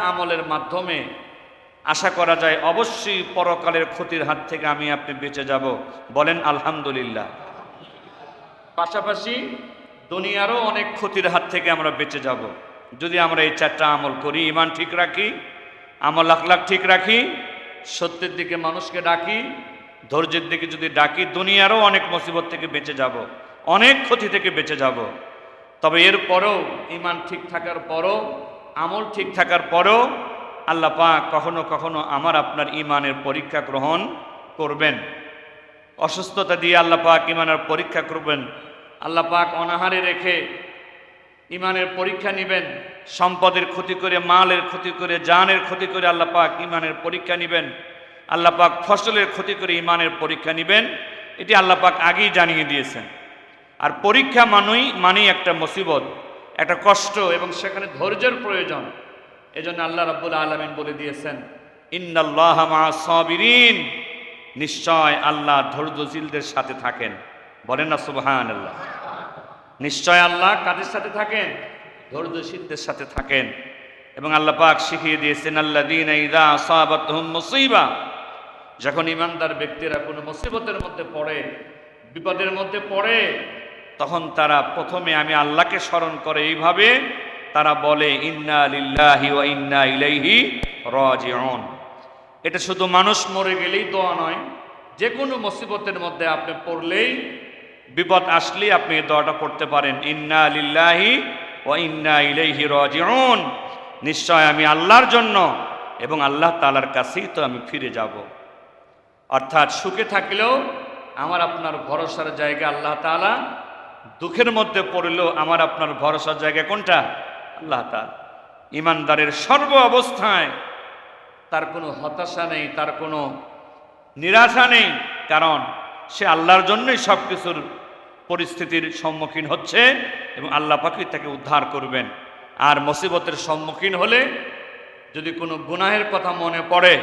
আমলের মাধ্যমে আশা করা যায় অবশ্যই পরকালের ক্ষতির হাত থেকে আমি আপনি বেঁচে যাব। বলেন আলহামদুলিল্লাহ। পাশাপাশি দুনিয়ারও অনেক ক্ষতির হাত থেকে আমরা বেঁচে যাব যদি আমরা এই চারটা আমল করি। ঈমান ঠিক রাখি, আমল আখলাক ঠিক রাখি, সত্যের দিকে মানুষকে ডাকি, ধৈর্যের দিকে যদি ডাকি, দুনিয়ারও অনেক মুসিবত থেকে বেঁচে যাব, অনেক ক্ষতি থেকে বেঁচে যাব। তবে এরপরেও ঈমান ঠিক থাকার পরও, আমল ঠিক থাকার পরেও আল্লাহ পাক কখনো কখনো আমার আপনার ঈমানের পরীক্ষা গ্রহণ করবেন। অসুস্থতা দিয়ে আল্লাহ পাক ঈমানের পরীক্ষা করবেন। আল্লাহ পাক অনাহারে রেখে ঈমানের পরীক্ষা নেবেন। সম্পদের ক্ষতি করে, মালের ক্ষতি করে, জানের ক্ষতি করে আল্লাহ পাক ঈমানের পরীক্ষা নেবেন। আল্লাহ পাক ফসলের ক্ষতি করে ঈমানের পরীক্ষা নেবেন। এটি আল্লাহ পাক আগেই জানিয়ে দিয়েছেন। আর পরীক্ষা মানেই একটা মুসিবত, একটা কষ্ট, এবং সেখানে ধৈর্যের প্রয়োজন। এজন্য আল্লাহ রাব্বুল আলামিন বলে দিয়েছেন, ইন্নাল্লাহা মা'আস সাবিরিন, নিশ্চয় আল্লাহ ধৈর্যশীলদের সাথে থাকেন। বলেন না সুবহানাল্লাহ। নিশ্চয় আল্লাহ কাদের সাথে থাকেন? ধৈর্যশীলদের সাথে থাকেন। এবং আল্লাহ পাক শিখিয়ে দিয়েছেন, আল্লাযীনা ইযা আসাবাতহুম মুসিবা, যখন ঈমানদার ব্যক্তিরা কোনো মুসিবতের মধ্যে পড়ে, বিপদের মধ্যে পড়ে, তখন তারা প্রথমে আমি আল্লাহকে স্মরণ করে এইভাবে তারা বলে, ইন্না লিল্লাহি ওয়া ইন্না ইলাইহি রাজিউন। এটা শুধু মানুষ মরে গেলেই দোয়া নয়, যে কোনো মুসিবতের মধ্যে আপনি পড়লেই, বিপদ আসলেই আপনি এই দোয়াটা পড়তে পারেন, ইন্না লিল্লাহি ওয়া ইন্না ইলাইহি রাজিউন। নিশ্চয় আমি আল্লাহর জন্য এবং আল্লাহ তাআলার কাছেই তো আমি ফিরে যাব। অর্থাৎ সুখে থাকলেও আমার আপনার ভরসার জায়গা আল্লাহ তাআলা, দুঃখের মধ্যে পড়লেও আমার আপনার ভরসার জায়গা কোনটা? আল্লাহ তাআলা। ঈমানদারের সর্ব অবস্থায় তার কোনো হতাশা নেই, তার কোনো নিরাশা নেই, কারণ সে আল্লাহর জন্যই সব কিছুর পরিস্থিতির সম্মুখীন হচ্ছে এবং আল্লাহ পাকই তাকে উদ্ধার করবেন। আর মুসিবতের সম্মুখীন হলে যদি কোনো গুনাহের কথা মনে পড়ে,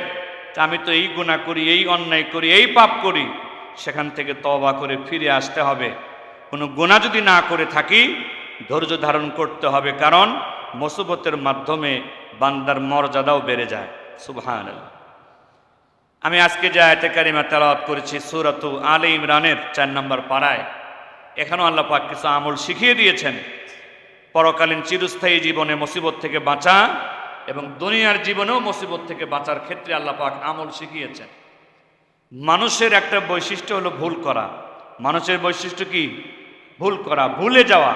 আমি তো এই গুনাহ করি, এই অন্যায় করি, এই পাপ করি, সেখান থেকে তওবা করে ফিরে আসতে হবে। কোনো গুনাহ যদি না করে থাকি, ধৈর্য ধারণ করতে হবে, কারণ মুসিবতের মাধ্যমে বান্দার মর্যাদাও বেড়ে যায়। সুবহানাল্লাহ। আমি আজকে যে আয়াতে কারিমা তেলাওয়াত করেছি সূরাতু আলে ইমরানের 4 নম্বর পারায়, এখানেও আল্লাহ পাক কিছু আমল শিখিয়ে দিয়েছেন। পরকালীন চিরস্থায়ী জীবনে মুসিবত থেকে বাঁচা এবং দুনিয়ার জীবনেও মুসিবত থেকে বাঁচার ক্ষেত্রে আল্লাহ পাক আমল শিখিয়েছেন। মানুষের একটা বৈশিষ্ট্য হলো ভুল করা। মানুষের বৈশিষ্ট্য কি? ভুল করা, ভুলে যাওয়া।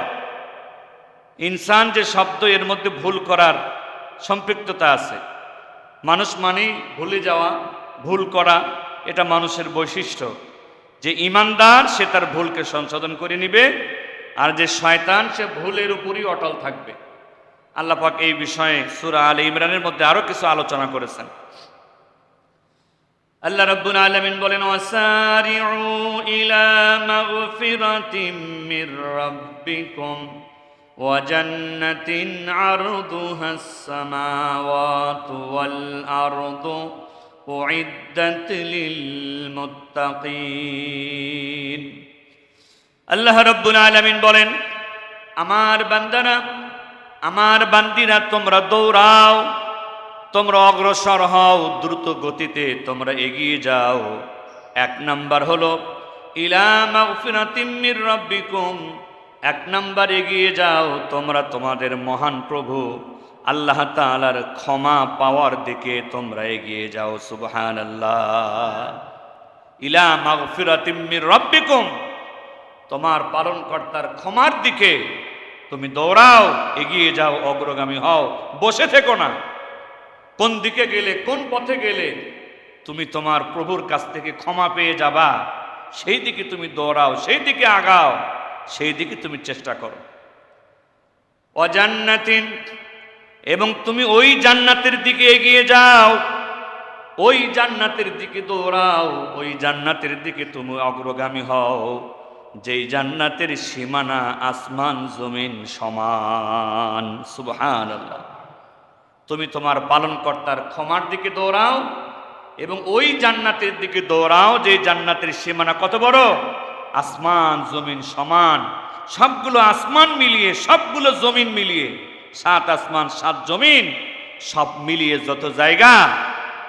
ইনসান যে শব্দ, এর মধ্যে ভুল করার সম্পৃক্ততা আছে। মানুষ মানেই ভুলে যাওয়া, ভুল করা, এটা মানুষের বৈশিষ্ট্য। যে ঈমানদার সে তার ভুলকে সংশোধন করে নিবে, আর যে শয়তান সে ভুলের উপরই অটল থাকবে। আল্লাহ পাক এই বিষয়ে সূরা আলে ইমরানের মধ্যে আরো কিছু আলোচনা করেছেন। আল্লাহ রাব্বুল আলামিন বলেন, ওয়াসারিউ ইলা মাগফিরাতিম মির রাব্বিকুম ওয়া জান্নাতিন আরদুহাস সামাওয়াতু ওয়াল আরদু উইদ্দাত লিল মুত্তাকিন। আল্লাহ রাব্বুল আলামিন বলেন, আমার বান্দারা, আমার বান্দিরা, তোমরা দৌড়াও, তোমরা অগ্রসর হও, দ্রুত গতিতে তোমরা এগিয়ে যাও। 1 নাম্বার হলো ইলা মাগফিরাতিম মির রাব্বিকুম, 1 নাম্বার এগিয়ে যাও তোমরা তোমাদের মহান প্রভু আল্লাহ তাআলার ক্ষমা পাওয়ার দিকে তোমরা এগিয়ে যাও। সুবহানাল্লাহ। ইলা মাগফিরাতিম মির রাব্বিকুম, তোমার পালনকর্তার ক্ষমার দিকে তুমি দৌড়াও, এগিয়ে যাও, অগ্রগামী হও, বসে থেকো না। কোন দিকে গেলে, কোন পথে গেলে তুমি তোমার প্রভুর কাছ থেকে ক্ষমা পেয়ে যাবা, সেই দিকে তুমি দৌড়াও, সেই দিকে আগাও, সেই দিকে তুমি চেষ্টা করো। ওয়া জান্নাতিন, এবং তুমি ওই জান্নাতের দিকে এগিয়ে যাও, ওই জান্নাতের দিকে দৌড়াও, ওই জান্নাতের দিকে তুমি অগ্রগামী হও, যেই জান্নাতের সীমানা আসমান জমিন সমান। সুবহানাল্লাহ। তুমি তোমার পালনকর্তার ক্ষমার দিকে দৌড়াও এবং ওই জান্নাতের দিকে দৌড়াও, যে জান্নাতের সীমানা কত বড়? আসমান জমিন সমান। সবগুলো আসমান মিলিয়ে, সবগুলো জমিন মিলিয়ে, 7 আসমান 7 জমিন সব মিলিয়ে যত জায়গা,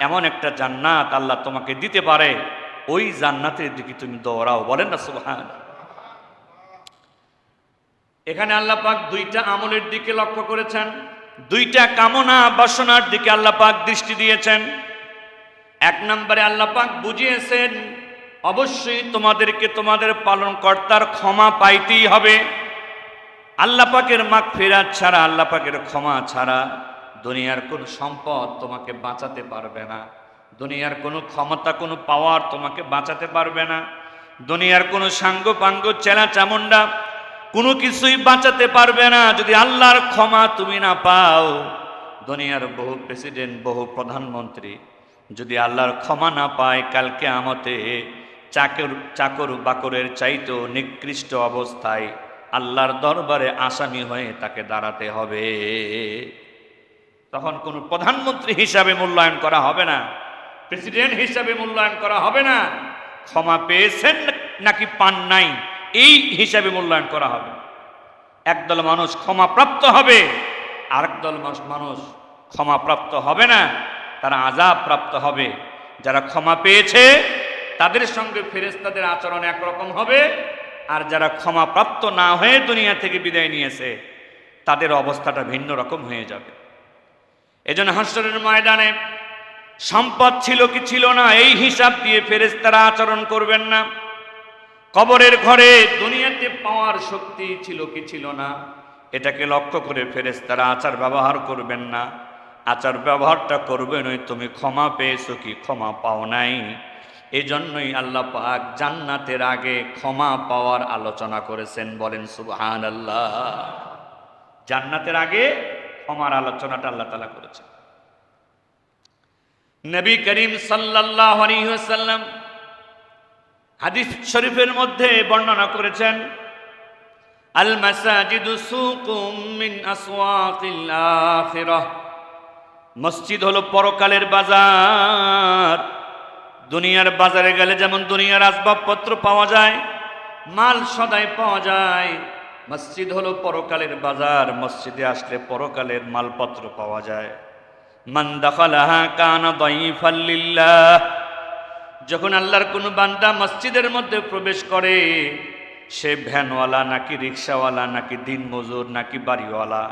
এমন একটা জান্নাত আল্লাহ তোমাকে দিতে পারে, ওই জান্নাতের দিকে তুমি দৌড়াও। বলেন না সুবহানাল্লাহ। এখানে আল্লাহ পাক দুইটা আমলের দিকে লক্ষ্য করেছেন, দুইটা কামনা বাসনার দিকে আল্লাহ পাক দৃষ্টি দিয়েছেন। এক নম্বরে আল্লাহ পাক বুঝিয়েছেন অবশ্যই তোমাদেরকে তোমাদের পালনকর্তার ক্ষমা পাইতেই হবে। আল্লাহ পাকের মাগফিরাত ছাড়া, আল্লাহ পাকের ক্ষমা ছাড়া দুনিয়ার কোনো সম্পদ তোমাকে বাঁচাতে পারবে না, দুনিয়ার কোনো ক্ষমতা, কোনো পাওয়ার তোমাকে বাঁচাতে পারবে না, দুনিয়ার কোনো সাঙ্গ পাঙ্গ চেলা চামুন্ডা কোনো কিছুই বাঁচাতে পারবে না যদি আল্লাহর ক্ষমা তুমি না পাও। দুনিয়ার বহু প্রেসিডেন্ট, বহু প্রধানমন্ত্রী যদি আল্লাহর ক্ষমা না পায়, কালকে কিয়ামতে চাকর বাকরের চাইতেও নিকৃষ্ট অবস্থায় আল্লাহর দরবারে আসামি হয়ে তাকে দাঁড়াতে হবে। তখন কোনো প্রধানমন্ত্রী হিসাবে মূল্যায়ন করা হবে না, প্রেসিডেন্ট হিসাবে মূল্যায়ন করা হবে না, ক্ষমা পেয়েছেন নাকি পান নাই এই হিসাবে মূল্যায়ন করা হবে। একদল মানুষ ক্ষমাপ্রাপ্ত হবে, আরেক দল মানুষ ক্ষমাপ্রাপ্ত হবে না, তারা আযাব প্রাপ্ত হবে। যারা ক্ষমা পেয়েছে তাদের সঙ্গে ফেরেশতাদের আচরণ একরকম হবে, আর যারা ক্ষমাপ্রাপ্ত না হয়ে দুনিয়া থেকে বিদায় নিয়েছে তাদের অবস্থাটা ভিন্ন রকম হয়ে যাবে। এজন্য হাসরের ময়দানে সম্পদ ছিল কি ছিল না এই হিসাব দিয়ে ফেরেশতারা আচরণ করবেন না। কবরের ঘরে দুনিয়াতে পাওয়ার শক্তি ছিল কি ছিল না এটাকে লক্ষ্য করে ফেরেশতারা আচার ব্যবহার করবেন না। আচার ব্যবহারটা করবেন ওই তুমি ক্ষমা পেয়েছো কি ক্ষমা পাও নাই। এই জন্যই আল্লাহ পাক জান্নাতের আগে ক্ষমা পাওয়ার আলোচনা করেছেন। বলেন সুবহানাল্লাহ। জান্নাতের আগে ক্ষমার আলোচনাটা আল্লাহ তাআলা করেছেন। নবী করিম সাল্লাল্লাহু আলাইহি ওয়াসাল্লাম হাদিস শরীফের মধ্যে বর্ণনা করেছেন, আল মাসাজিদু সুকুম মিন আসওয়াকিল আখিরাহ। মসজিদ হলো পরকালের বাজার। দুনিয়ার বাজারে গেলে যেমন দুনিয়ার আসবাবপত্র পাওয়া যায়, মাল সদাই পাওয়া যায়, মসজিদ হলো পরকালের বাজার। মসজিদে আসলে পরকালের মালপত্র পাওয়া যায়। মান দাখালাহা কানা দাইফাল লিল্লাহ। যখন আল্লাহর কোনো বান্দা মসজিদের মধ্যে প্রবেশ করে, সে ভ্যানওয়ালা নাকি রিক্সাওয়ালা নাকি দিনমজুর নাকি বাড়িওয়ালা,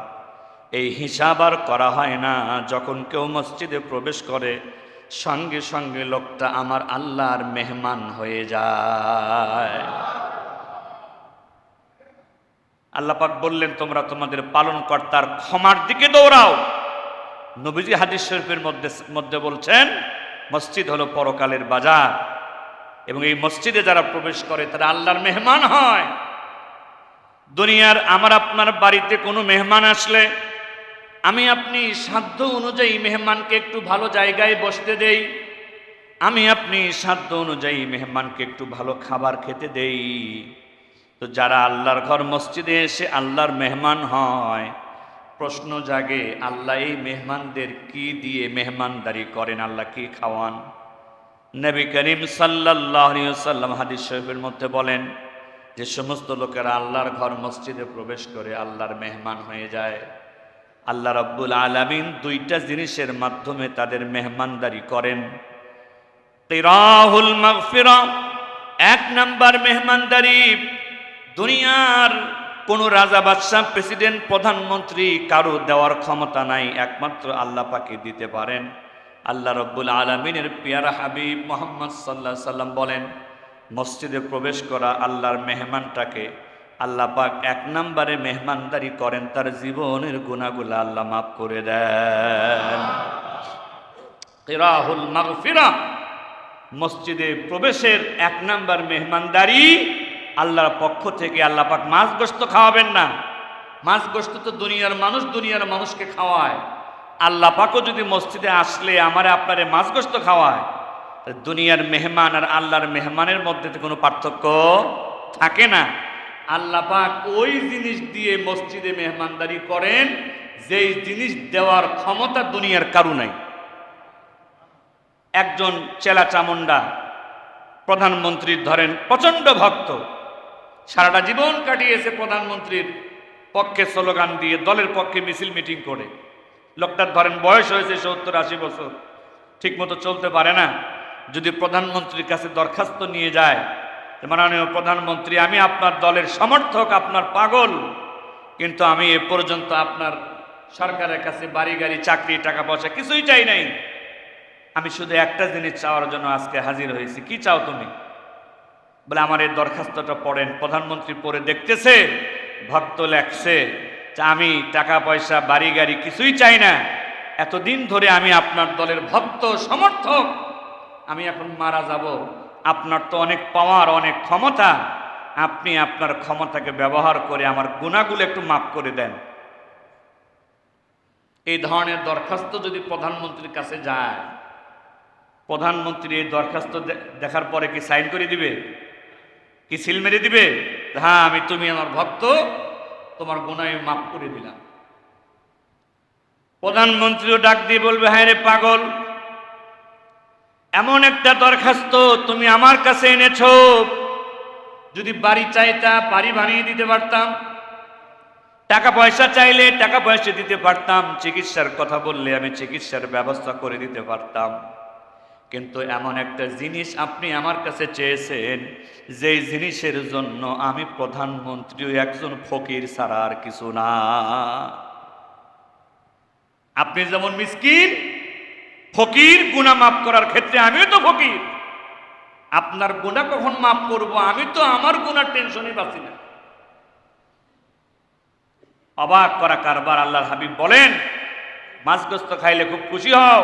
এই হিসাব আর করা হয় না। যখন কেউ মসজিদে প্রবেশ করে সঙ্গে সঙ্গে লোকটা আমার আল্লাহর মেহমান হয়ে যায়। আল্লাহ পাক বললেন তোমরা তোমাদের পালনকর্তার ক্ষমার দিকে দৌড়াও। নবীজি হাদিস শরীফের মধ্যে বলছেন মসজিদ হলো পরকালের বাজার, এবং এই মসজিদে যারা প্রবেশ করে তারা আল্লাহর মেহমান হয়। দুনিয়ার আমার আপনার বাড়িতে কোনো মেহমান আসলে আমি আপনি সাধ্য অনুযায়ী মেহমানকে একটু ভালো জায়গায় বসতে দেই, আমি আপনি সাধ্য অনুযায়ী মেহমানকে একটু ভালো খাবার খেতে দেই। তো যারা আল্লাহর ঘর মসজিদে এসে আল্লাহর মেহমান হয়, প্রশ্ন জাগে আল্লাহ এই মেহমানদের কি দিয়ে মেহমানদারি করেন, আল্লাহ কি খাওয়ান? নবী করিম সাল্লাল্লাহু আলাইহি ওয়াসাল্লাম হাদিস শরীফের মধ্যে বলেন যে সমস্ত লোকেরা আল্লাহর ঘর মসজিদে প্রবেশ করে আল্লাহর মেহমান হয়ে যায়, আল্লাহ রাব্বুল আলামিন দুইটা জিনিসের মাধ্যমে তাদের মেহমানদারি করেন। তিরাহুল মাগফিরা, এক নাম্বার মেহমানদারি দুনিয়ার কোনো রাজা বাদশাহ প্রেসিডেন্ট প্রধানমন্ত্রী কারো দেওয়ার ক্ষমতা নাই, একমাত্র আল্লাহ পাকে দিতে পারেন। আল্লাহ রাব্বুল আলামিনের পেয়ারা হাবিব মুহাম্মদ সাল্লাল্লাহু আলাইহি সাল্লাম বলেন মসজিদে প্রবেশ করা আল্লাহর মেহমানটাকে আল্লাহ পাক এক নম্বরে মেহমানদারি করেন, তার জীবনের গুনাহগুলো আল্লাহ মাফ করে দেন। কিরাহুল মাগফিরা, মসজিদে প্রবেশের এক নম্বর মেহমানদারি আল্লাহর পক্ষ থেকে। আল্লাহ পাক মাছ গোশত খাওয়াবেন না, মাছ গোশত তো দুনিয়ার মানুষকে খাওয়ায়। আল্লাহ পাকও যদি মসজিদে আসলে আমারে আপনারে মাছ গোশত খাওয়ায়, দুনিয়ার মেহমান আর আল্লাহর মেহমানের মধ্যে তো কোনো পার্থক্য থাকে না। আল্লাহ পাক ওই জিনিস দিয়ে মসজিদে মেহমানদারি করেন যেই জিনিস দেওয়ার ক্ষমতা দুনিয়ার কারো নাই। একজন চেলা চামুন্ডা প্রধানমন্ত্রীর ধরেন প্রচন্ড ভক্ত, সারাটা জীবন কাটিয়েছে প্রধানমন্ত্রীর পক্ষে স্লোগান দিয়ে, দলের পক্ষে মিছিল মিটিং করে, লোকটার ধরেন বয়স হয়েছে 70-80 বছর, ঠিক মতো চলতে পারে না। যদি প্রধানমন্ত্রীর কাছে দরখাস্ত নিয়ে যায়, মাননীয় প্রধানমন্ত্রী, আমি আপনার দলের সমর্থক, আপনার পাগল, কিন্তু আমি এ পর্যন্ত আপনার সরকারের কাছে বাড়ি গাড়ি চাকরি টাকা পয়সা কিছুই চাই নাই, আমি শুধু একটা জিনিস চাওয়ার জন্য আজকে হাজির হয়েছি। কি চাও তুমি? বলে আমার এই দরখাস্তটা পড়েন। প্রধানমন্ত্রী পড়ে দেখতেছে, ভক্ত লেখছে যে আমি টাকা পয়সা বাড়ি গাড়ি কিছুই চাই না, এতদিন ধরে আমি আপনার দলের ভক্ত সমর্থক, আমি এখন মারা যাব, আপনার তো অনেক পাওয়ার অনেক ক্ষমতা, আপনি আপনার ক্ষমতাকে ব্যবহার করে আমার গুনাহগুলো একটু মাফ করে দেন। এই ধরনের দরখাস্ত যদি প্রধানমন্ত্রীর কাছে যায়, প্রধানমন্ত্রী এই দরখাস্ত দেখার পরে কি সাইন করে দিবে? কি সিল মেরে দিবে? হ্যাঁ, আমি তুমি আমার ভক্ত, তোমার গুনাহ মাফ করে দিলাম। প্রধানমন্ত্রীও ডাক দিয়ে বলবে, হ্যাঁ রে পাগল, এমন একটা দরখাস্ত তুমি আমার কাছে এনেছো, যদি বাড়ি চাইতা বাড়ি বানিয়ে দিতে পারতাম, টাকা পয়সা চাইলে টাকা পয়সা দিতে পারতাম, চিকিৎসার কথা বললে আমি চিকিৎসার ব্যবস্থা করে দিতে পারতাম, কিন্তু এমন একটা জিনিস আপনি আমার কাছে চেয়েছেন, যেই জিনিসের জন্য আমি প্রধানমন্ত্রী একজন ফকির ছাড়া আর কিছু না। আপনি যেমন মিসকিন, ফকির, গুনাহ মাফ করার ক্ষেত্রে আমিও তো ফকির, আপনার গুনাহ কখন মাফ করব? আমি তো আমার গুনার টেনশনই পাচ্ছি না। অবাক করা কারবার। আল্লাহর হাবিব বলেন, মাছ গোস্ত খাইলে খুব খুশি হও,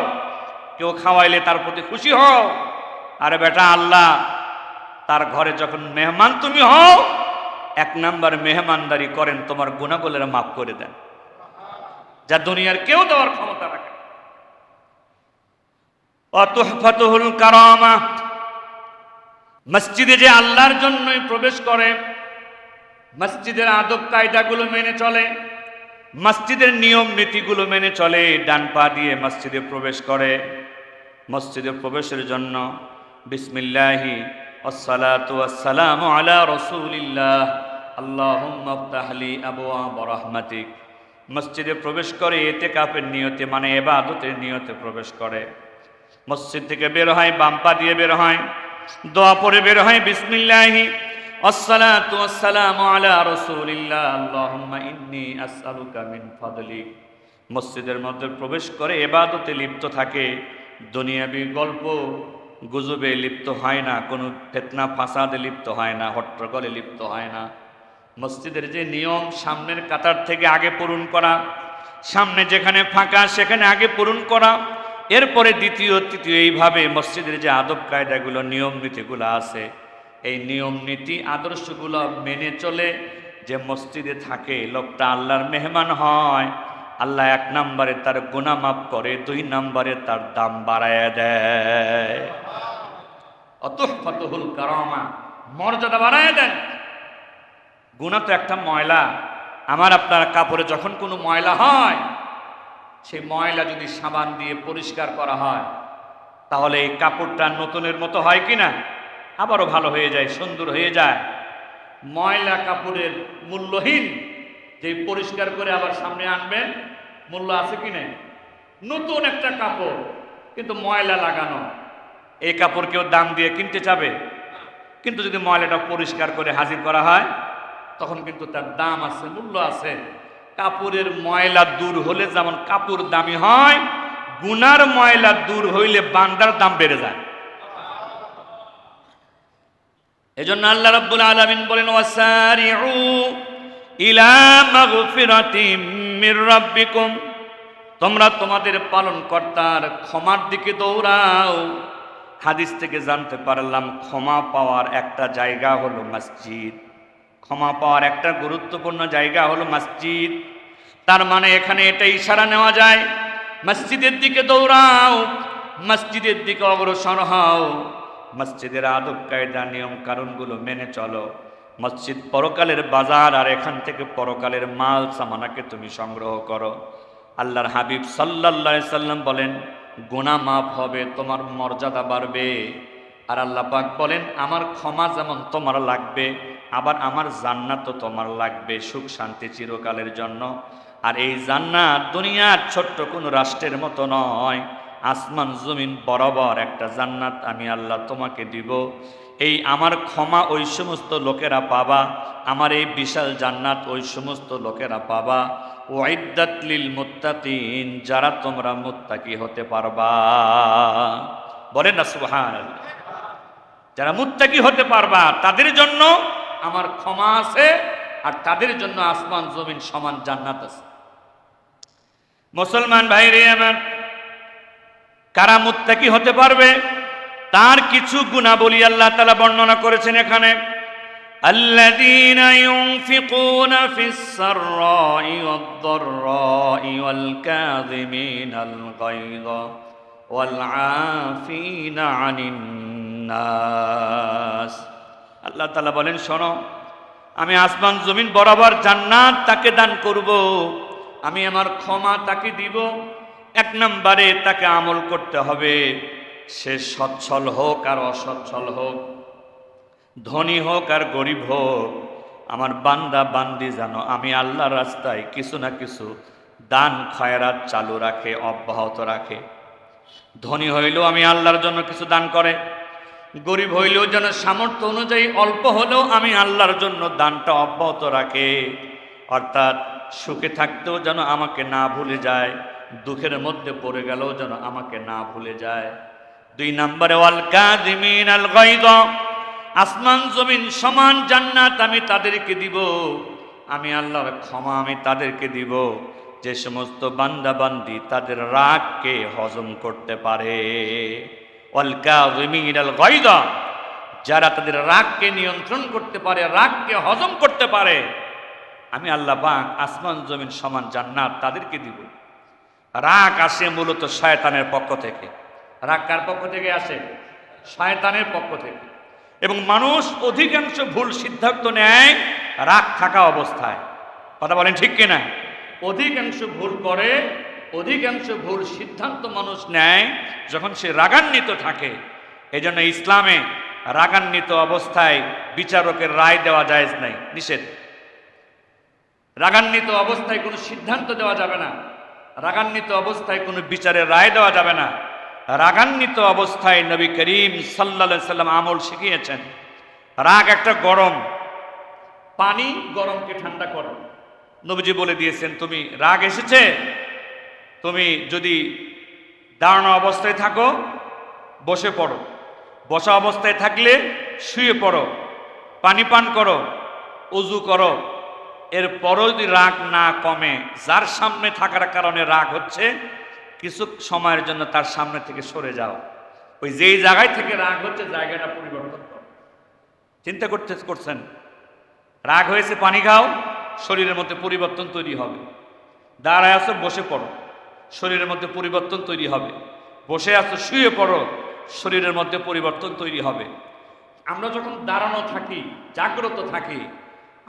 কেউ খাওয়াইলে তার প্রতি খুশি হও। আরে বেটা, আল্লাহ তার ঘরে যখন মেহমান তুমি হও, 1 নাম্বার মেহমানদারি করেন, তোমার গুনাহগুলো মাফ করে দেন, যা দুনিয়ার কেউ দেওয়ার ক্ষমতা রাখে। তুহফাতুল কারামা, মসজিদে যে আল্লাহর জন্যই প্রবেশ করে, মসজিদের আদব কায়দাগুলো মেনে চলে, মসজিদের নিয়ম নীতিগুলো মেনে চলে, ডান পা দিয়ে মসজিদে প্রবেশ করে, মসজিদে প্রবেশের জন্য বিসমিল্লাহি ওয়াসসালাতু ওয়াসসালামু আলা রাসূলিল্লাহ আল্লাহুম্মা ইফতাহলি আবওয়াব রাহমাতিক, মসজিদে প্রবেশ করে ইতিকাফের নিয়তে, মানে ইবাদতের নিয়তে প্রবেশ করে। মসজিদ থেকে বের হয়, বাম পা দিয়ে বের হয়, দোয়া পড়ে বের হয়, বিসমিল্লাহি ওয়াসসালাতু ওয়াসসালামু আলা রাসূলিল্লাহ আল্লাহুম্মা ইন্নী আসআলুকা মিন ফাদলিক। মসজিদের মধ্যে প্রবেশ করে ইবাদতে লিপ্ত থাকে, দুনিয়াবি গল্প গুজবে লিপ্ত হয় না, কোনো ফিতনা ফাসাদে লিপ্ত হয় না, হট্টগোলে লিপ্ত হয় না। মসজিদের যে নিয়ম, সামনের কাতার থেকে আগে পূরণ করা, সামনে যেখানে ফাঁকা সেখানে আগে পূরণ করা, এরপরে দ্বিতীয় তৃতীয়, এইভাবে মসজিদের যে আদব কায়দাগুলো নিয়ম নীতিগুলো আছে, এই নিয়ম নীতি আদর্শগুলো মেনে চলে যে মসজিদে থাকে, লোকটা আল্লাহর মেহমান হয়। আল্লাহ 1 নম্বরে তার গুনাহ মাফ করে, 2 নম্বরে তার দাম বাড়ায় দেয়। তুহফাতুল কারামা, মর্যাদা বাড়ায় দেন। গুনাহ তো একটা ময়লা, আমার আপনার কাপড়ে যখন কোনো ময়লা হয়, সেই ময়লা যদি সাবান দিয়ে পরিষ্কার করা হয়, তাহলে এই কাপড়টা নতুনের মতো হয় কিনা? আবারও ভালো হয়ে যায়, সুন্দর হয়ে যায়। ময়লা কাপড়ের মূল্যহীন, যে পরিষ্কার করে আবার সামনে আনবেন, মূল্য আছে কিনা? নতুন একটা কাপড় কিন্তু ময়লা লাগানো, এই কাপড় কেউ দাম দিয়ে কিনতে চাবে? কিন্তু যদি ময়লাটা পরিষ্কার করে হাজির করা হয়, তখন কিন্তু তার দাম আছে, মূল্য আছে। কাপড়ের ময়লা দূর হলে যেমন কাপড় দামি হয়, গুনার ময়লা দূর হইলে বান্দার দাম বেড়ে যায়। এজন্য আল্লাহ রাব্বুল আলামিন বলেন, ওয়াসারিউ ইলা মাগফিরাতিম মির রাব্বিকুম, তোমরা তোমাদের পালনকর্তার ক্ষমার দিকে দৌড়াও। হাদিস থেকে জানতে পারলাম, ক্ষমা পাওয়ার একটা জায়গা হলো মসজিদ, ক্ষমা পাওয়ার একটা গুরুত্বপূর্ণ জায়গা হলো মসজিদ। তার মানে এখানে এটা ইশারা নেওয়া যায়, মসজিদের দিকে দৌড়াও, মসজিদের দিকে অগ্রসর হও, মসজিদের আদব কায়দা নিয়ম কারণগুলো মেনে চলো। মসজিদ পরকালের বাজার, আর এখান থেকে পরকালের মাল সামানাকে তুমি সংগ্রহ করো। আল্লাহর হাবিব সাল্লাল্লাহু আলাইহি সাল্লাম বলেন, গুনাহ মাফ হবে, তোমার মর্যাদা বাড়বে। আর আল্লাহ পাক বলেন, আমার ক্ষমা যেমন তোমার লাগবে, আবার আমার জান্নাতও তোমার লাগবে, সুখ শান্তি চিরকালের জন্য। আর এই জান্নাত দুনিয়ার ছোট্ট কোনো রাষ্ট্রের মতো নয়, আসমান জমিন বরাবর একটা জান্নাত আমি আল্লাহ তোমাকে দিব। এই আমার ক্ষমা ওই সমস্ত লোকেরা পাবা, আমার এই বিশাল জান্নাত ওই সমস্ত লোকেরা পাবা। ওয়াইদ্দাত লিল মুত্তাকিন, যারা তোমরা মুত্তাকি হতে পারবা। বলেন না সুবহানাল্লাহ। যারা মুত্তাকি হতে পারবা তাদের জন্য আমার ক্ষমা আছে, আর তাদের জন্য আসমান জমিন সমান জান্নাত আছে। মুসলমান ভাইরে আমার, কারা মুত্তাকি হতে পারবে তার কিছু গুণাবলী আল্লাহ তাআলা বর্ণনা করেছেন এখানে। الذين ينفقون في السراء والضراء والكاظمين الغيظ والعافين عن الناس। আল্লাহ তাআলা বলেন, শোনো, আমি আসমান জমিন বরাবর জান্নাত তাকে দান করব, আমি আমার ক্ষমা তাকে দিব। এক নম্বরে তাকে আমল করতে হবে, সে সচ্ছল হোক আর অসচ্ছল হোক, ধনী হোক আর গরিব হোক, আমার বান্দা বান্দি যেন আমি আল্লাহর রাস্তায় কিছু না কিছু দান খয়রাত চালু রাখে, অব্যাহত রাখে। ধনী হইলেও আমি আল্লাহর জন্য কিছু দান করে, গরিব হইলেও যেন সামর্থ্য অনুযায়ী অল্প হলেও আমি আল্লাহর জন্য দানটা অব্যাহত রাখে। অর্থাৎ সুখে থাকতেও যেন আমাকে না ভুলে যায়, দুঃখের মধ্যে পড়ে গেলেও যেন আমাকে না ভুলে যায়। দুই নম্বরে ওয়াল কাযিমিন আল গায়য, আসমান জমিন সমান জান্নাত আমি তাদেরকে দিব, আমি আল্লাহর ক্ষমা আমি তাদেরকে দিব যে সমস্ত বান্দা বান্দি তাদের রাগকে হজম করতে পারে। ওয়াল কাযিমিন আল গায়য, যারা তাদের রাগকে নিয়ন্ত্রণ করতে পারে, রাগকে হজম করতে পারে, আমি আল্লাহ পাক আসমান জমিন সমান জান্নাত তাদেরকে দিব। রাগ আসে মূলত শয়তানের পক্ষ থেকে। রাগ কার পক্ষ থেকে আসে? শয়তানের পক্ষ থেকে। এবং মানুষ অধিকাংশ ভুল সিদ্ধান্ত নেয় রাগ থাকা অবস্থায়। কথা বলেন ঠিক কিনা? অধিকাংশ ভুল করে, অধিকাংশ ভুল সিদ্ধান্ত মানুষ নেয় যখন সে রাগান্বিত থাকে। এই জন্য ইসলামে রাগান্বিত অবস্থায় বিচারকের রায় দেওয়া জায়েজ নাই, নিষেধ। রাগান্বিত অবস্থায় কোনো সিদ্ধান্ত দেওয়া যাবে না, রাগান্বিত অবস্থায় কোনো বিচারের রায় দেওয়া যাবে না। রাগান্বিত অবস্থায় নবী করিম সাল্লাল্লাহু আলাইহি সাল্লাম আমল শিখিয়েছেন। রাগ একটা গরম পানি, গরমকে ঠান্ডা করো। নবীজি বলে দিয়েছেন, তুমি রাগ এসেছে, তুমি যদি দাঁড়ানো অবস্থায় থাকো বসে পড়ো, বসা অবস্থায় থাকলে শুয়ে পড়ো, পানি পান করো, ওযু করো। এরপরও যদি রাগ না কমে, যার সামনে থাকার কারণে রাগ হচ্ছে, কিছু সময়ের জন্য তার সামনে থেকে সরে যাও। ওই যেই জায়গায় থেকে রাগ হচ্ছে জায়গাটা পরিবর্তন করো। চিন্তা করছেন, রাগ হয়েছে, পানি খাও, শরীরের মধ্যে পরিবর্তন তৈরি হবে। দাঁড়ায় আছো, বসে পড়ো, শরীরের মধ্যে পরিবর্তন তৈরি হবে। বসে আছো, শুয়ে পড়ো, শরীরের মধ্যে পরিবর্তন তৈরি হবে। আমরা যখন দাঁড়ানো থাকি, জাগ্রত থাকি,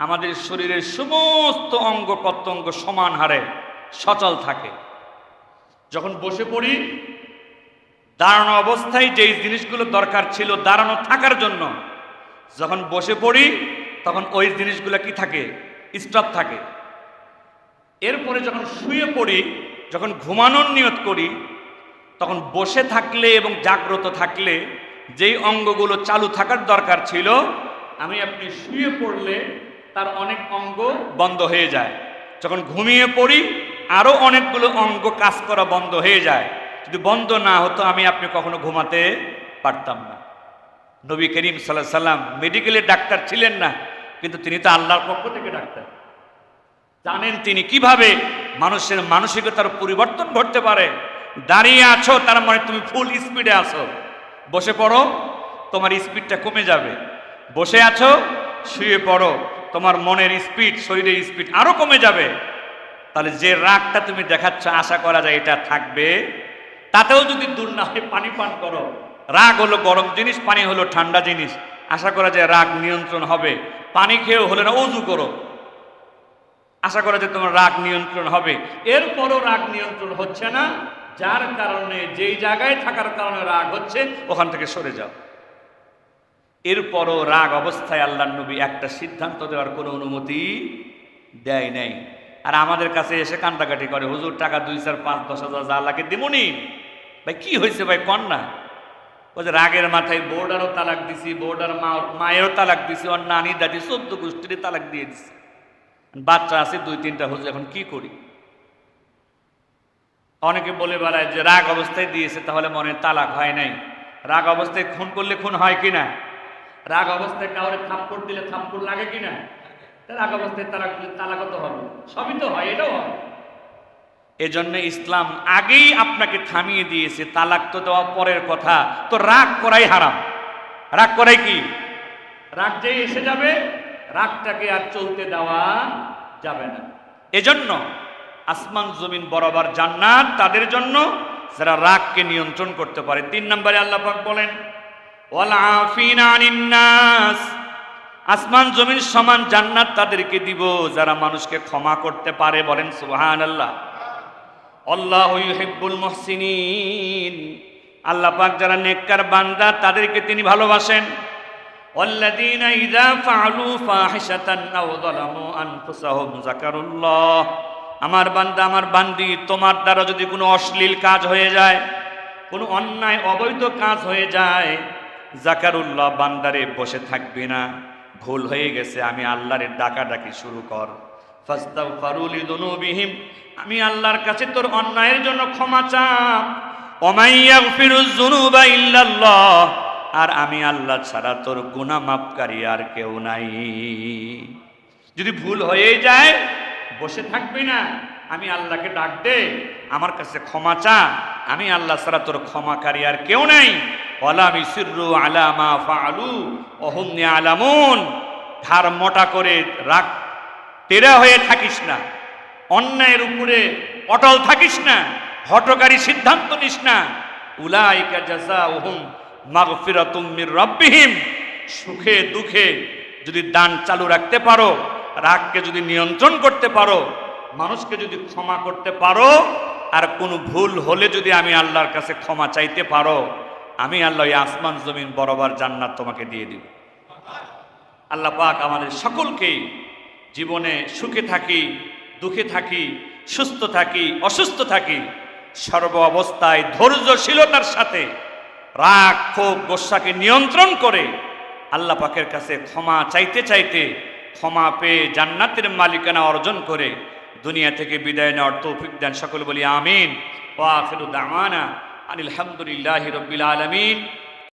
আমাদের শরীরের সমস্ত অঙ্গ প্রত্যঙ্গ সমান হারে সচল থাকে। যখন বসে পড়ি, দাঁড়ানো অবস্থায় যেই জিনিসগুলো দরকার ছিল দাঁড়ানো থাকার জন্য, যখন বসে পড়ি তখন ওই জিনিসগুলো কি থাকে? স্টপ থাকে। এরপরে যখন শুয়ে পড়ি, যখন ঘুমানোর নিয়ত করি, তখন বসে থাকলে এবং জাগ্রত থাকলে যেই অঙ্গগুলো চালু থাকার দরকার ছিল, আমি আপনি শুয়ে পড়লে তার অনেক অঙ্গ বন্ধ হয়ে যায়। যখন ঘুমিয়ে পড়ি আরও অনেকগুলো অঙ্গ কাজ করা বন্ধ হয়ে যায়। যদি বন্ধ না হতো আমি আপনি কখনো ঘুমাতে পারতাম না। নবী করিম সাল্লাল্লাহু আলাইহি সাল্লাম মেডিকেলের ডাক্তার ছিলেন না, কিন্তু তিনি তো আল্লাহর পক্ষ থেকে ডাক্তার। জানেন তিনি কিভাবে মানুষের মানসিকতার পরিবর্তন ঘটতে পারে। দাঁড়িয়ে আছো তার মানে তুমি ফুল স্পিডে আছো, বসে পড়ো তোমার স্পিডটা কমে যাবে। বসে আছো, শুয়ে পড়ো, তোমার মনের স্পিড, শরীরের স্পিড আরো কমে যাবে। তাহলে যে রাগটা তুমি দেখাচ্ছ, আশা করা যায় এটা থাকবে। তাতেও যদি দূর না হয়, পানি পান করো। রাগ হলো গরম জিনিস, পানি হলো ঠান্ডা জিনিস। আশা করা যায় রাগ নিয়ন্ত্রণ হবে। পানি খেয়েও হলে না, ওযু করো, আশা করা যায় তোমার রাগ নিয়ন্ত্রণ হবে। এরপরও রাগ নিয়ন্ত্রণ হচ্ছে না, যার কারণে যেই জায়গায় থাকার কারণে রাগ হচ্ছে ওখান থেকে সরে যাও। এরপরও রাগ অবস্থায় আল্লাহর নবী একটা সিদ্ধান্ত দেওয়ার কোনো অনুমতি দেয় নাই। আর আমাদের কাছে এসে কান্দাকাটি করে, হুজুর টাকা 2, 4, 5, 10,000 যা লাগে দিমুনি। ভাই কি হয়েছে ভাই কন না? ও যে রাগের মাথায় বোর্ডারও তালাক দিছি, বোর্ডার মায়েরও তালাক দিছি, ওর নানি দাদি 14 গোষ্ঠীর তালাক দিয়ে দিছে, বাচ্চা আছে 2-3টা, হুজুর এখন কি করি? অনেকে বলে বেড়ায় যে রাগ অবস্থায় দিয়েছে, তাহলে মনে তালাক হয় নাই। রাগ অবস্থায় খুন করলে খুন হয় কিনা? রাগ অবস্থায় কাউরে থাপ্পড় দিলে থাপ্পড় লাগে কিনা? রাগ অবস্থায় তালাক দিলে তালাকও তো হবে, সবই তো হয়, এটাও হয়। এজন্য ইসলাম আগেই আপনাকে থামিয়ে দিয়েছে, তালাক তো দেওয়া পরের কথা, তো রাগ করাই হারাম। রাগ করাই কি? রাগ যেই এসে যাবে, রাগটাকে আর চলতে দেওয়া যাবে না। এজন্য আসমান জমিন বরাবর জান্নাত তাদের জন্য যারা রাগকে নিয়ন্ত্রণ করতে পারে। 3 নম্বরে আল্লাহ পাক বলেন ওয়াল আফিনা আনিন নাস, আসমান জমিন সমান জান্নাত তাদেরকে দিব যারা মানুষকে ক্ষমা করতে পারে। বলেন সুবহানাল্লাহ। আল্লাহু ইউহিব্বুল মুহসিনিন, আল্লাহ পাক যারা নেককার বান্দা তাদেরকে তিনি ভালোবাসেন। ওয়াল্লাযীনা ইযা ফাআলু ফাহিশাতান আও যালামু আনফুসাহুম যাকারুল্লাহ, আমার বান্দা আমার বান্দি তোমার দ্বারা যদি কোনো অশ্লীল কাজ হয়ে যায়, কোনো অন্যায় অবৈধ কাজ হয়ে যায়, যাকারুল্লাহ, বান্দারে বসে থাকবি না, ভুল হয়ে গেছে আমি আল্লাহরে ডাকাডাকি শুরু কর। ফাস্তাগফিরু লিযুনুবিহিম, আমি আল্লাহর কাছে তোর অন্যায়ের জন্য ক্ষমা চা। ওমাই ইয়াগফিরুয যুনুবা ইল্লাল্লাহ, আর আমি আল্লাহ ছাড়া তোর গুনাহ মাফকারী আর কেউ নাই। যদি ভুল হয়ে যায় বসে থাকবি না, আমি আল্লাহকে ডাক দে, আমার কাছে ক্ষমা চা, আমি আল্লাহ ছাড়া তোর ক্ষমাকারী আর কেউ নাই। ওয়ালা মিসিরু আলা মা ফাআলু ওয়া হুম ইয়ালামুন, ঘাড় মোটা করে রাগ তেরা হয়ে থাকিস না, অন্যায়ের উপরে অটল থাকিস না, হঠকারী সিদ্ধান্ত নিস না। উলাইকা জাযাউহুম মাগফিরাতুম মির রাব্বিহিম, সুখে দুঃখে যদি দান চালু রাখতে পারো, রাগকে যদি নিয়ন্ত্রণ করতে পারো, মানুষকে যদি ক্ষমা করতে পারো, আর কোনো ভুল হলে যদি আমি আল্লাহর কাছে ক্ষমা চাইতে পারো, আমি আল্লাহ আসমান জমিন বরাবর জান্নাত তোমাকে দিয়ে দিব। আল্লাহ পাক আমাদের সকলকেই জীবনে সুখে থাকি, দুঃখে থাকি, সুস্থ থাকি, অসুস্থ থাকি, সর্ব অবস্থায় ধৈর্যশীলতার সাথে রাগ ক্ষোভ গোসাকে নিয়ন্ত্রণ করে আল্লাহ পাকের কাছে ক্ষমা চাইতে চাইতে ক্ষমা পেয়ে জান্নাতের মালিকানা অর্জন করে দুনিয়া থেকে বিদায় নেওয়ার তৌফিক দেন। সকল বলি আমিন। ওয়া আখিরু দাওয়ানা আনিল হামদুলিল্লাহি রাব্বিল আলামিন।